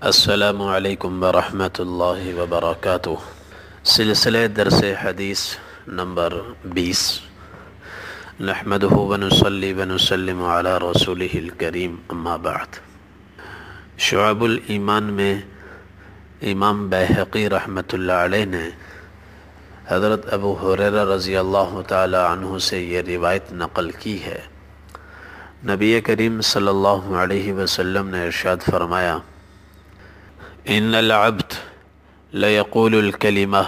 السلام علیکم ورحمۃ اللہ وبرکاتہ۔ سلسلہ درس حدیث نمبر 20۔ نحمدہ ونصلی ونسلم علی رسولہ الکریم، اما بعد۔ شعب الایمان میں امام بیہقی رحمۃ اللہ علیہ نے حضرت ابو ہریرہ رضی اللہ تعالی عنہ سے یہ روایت نقل کی ہے۔ نبی کریم صلی اللہ علیہ وسلم نے ارشاد فرمایا: ان العبد لیقول الکلمہ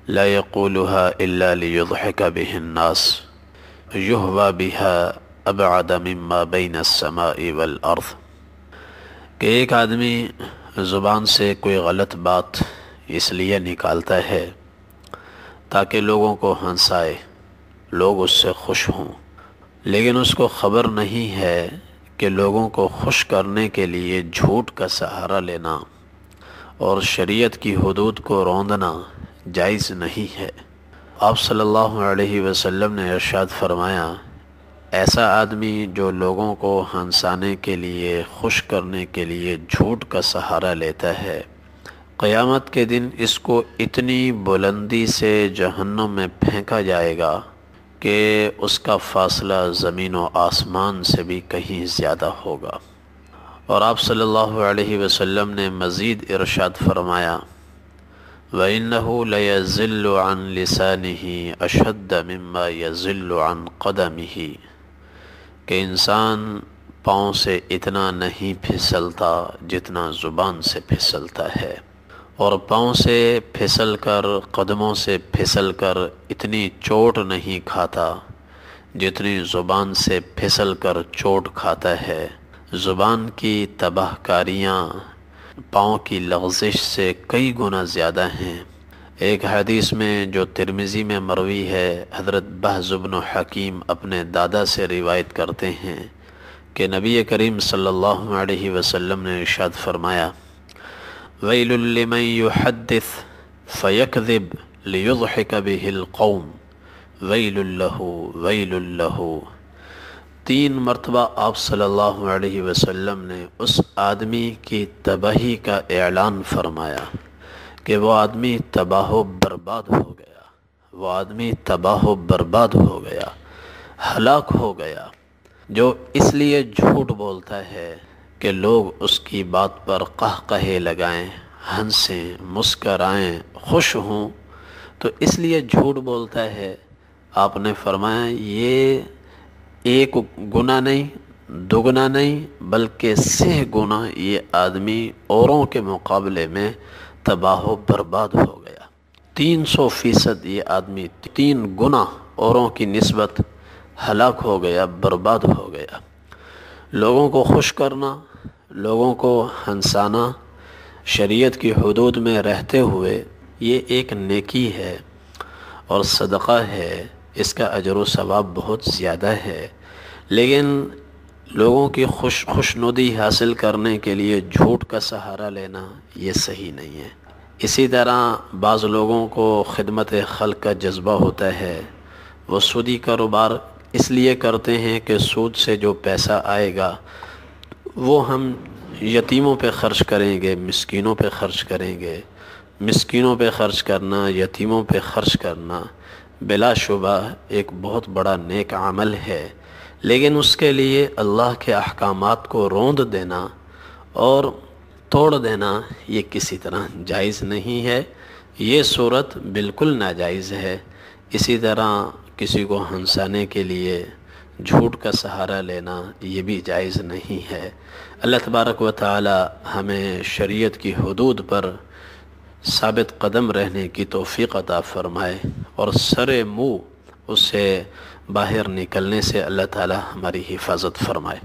لا یقولها الا لیضحک به الناس یہوی بها ابعد مما بین السماء والارض، کہ ایک آدمی زبان سے کوئی غلط بات اس لیے نکالتا ہے تاکہ لوگوں کو ہنسائے، لوگ اس سے خوش ہوں، لیکن اس کو خبر نہیں ہے کہ لوگوں کو خوش کرنے کے لیے جھوٹ کا سہارا لینا اور شریعت کی حدود کو روندنا جائز نہیں ہے۔ آپ صلی اللہ علیہ وسلم نے ارشاد فرمایا: ایسا آدمی جو لوگوں کو ہنسانے کے لیے، خوش کرنے کے لیے جھوٹ کا سہارا لیتا ہے، قیامت کے دن اس کو اتنی بلندی سے جہنم میں پھینکا جائے گا کہ اس کا فاصلہ زمین و آسمان سے بھی کہیں زیادہ ہوگا۔ اور آپ صلی اللہ علیہ وسلم نے مزید ارشاد فرمایا: وَإِنَّهُ لَيَزِلُّ عَنْ لِسَانِهِ أَشَدَّ مِمَّا يَزِلُّ عَنْ قَدَمِهِ، کہ انسان پاؤں سے اتنا نہیں پھسلتا جتنا زبان سے پھسلتا ہے، اور پاؤں سے پھسل کر، قدموں سے پھسل کر اتنی چوٹ نہیں کھاتا جتنی زبان سے پھسل کر چوٹ کھاتا ہے۔ زبان کی تباہ کاریاں پاؤں کی لغزش سے کئی گنا زیادہ ہیں۔ ایک حدیث میں جو ترمذی میں مروی ہے، حضرت بہز بن حکیم اپنے دادا سے روایت کرتے ہیں کہ نبی کریم صلی اللہ علیہ وسلم نے ارشاد فرمایا: ویل لمن یحدث فیکذب لیضحک بہ القوم ویل لہ ویل لہ۔ 3 مرتبہ آپ صلی اللہ علیہ وسلم نے اس آدمی کی تباہی کا اعلان فرمایا کہ وہ آدمی تباہ و برباد ہو گیا، وہ آدمی تباہ و برباد ہو گیا، ہلاک ہو گیا، جو اس لیے جھوٹ بولتا ہے کہ لوگ اس کی بات پر قہقہے لگائیں، ہنسیں، مسکرائیں، خوش ہوں، تو اس لیے جھوٹ بولتا ہے۔ آپ نے فرمایا یہ ایک گناہ نہیں، دگنا نہیں، بلکہ 6 گنا یہ آدمی اوروں کے مقابلے میں تباہ و برباد ہو گیا۔ 300% یہ آدمی 3 گنا اوروں کی نسبت ہلاک ہو گیا، برباد ہو گیا۔ لوگوں کو خوش کرنا، لوگوں کو ہنسانا شریعت کی حدود میں رہتے ہوئے یہ ایک نیکی ہے اور صدقہ ہے، اس کا اجر و ثواب بہت زیادہ ہے، لیکن لوگوں کی خوشنودی حاصل کرنے کے لیے جھوٹ کا سہارا لینا یہ صحیح نہیں ہے۔ اسی طرح بعض لوگوں کو خدمت خلق کا جذبہ ہوتا ہے، وہ سودی کاروبار اس لیے کرتے ہیں کہ سود سے جو پیسہ آئے گا وہ ہم یتیموں پہ خرچ کریں گے، مسکینوں پہ خرچ کریں گے۔ مسکینوں پہ خرچ کرنا، یتیموں پہ خرچ کرنا بلا شبہ ایک بہت بڑا نیک عمل ہے، لیکن اس کے لیے اللہ کے احکامات کو روند دینا اور توڑ دینا یہ کسی طرح جائز نہیں ہے، یہ صورت بالکل ناجائز ہے۔ اسی طرح کسی کو ہنسانے کے لیے جھوٹ کا سہارا لینا یہ بھی جائز نہیں ہے۔ اللہ تبارک و تعالی ہمیں شریعت کی حدود پر ثابت قدم رہنے کی توفیق عطا فرمائے، اور سر منہ اس سے باہر نکلنے سے اللہ تعالی ہماری حفاظت فرمائے۔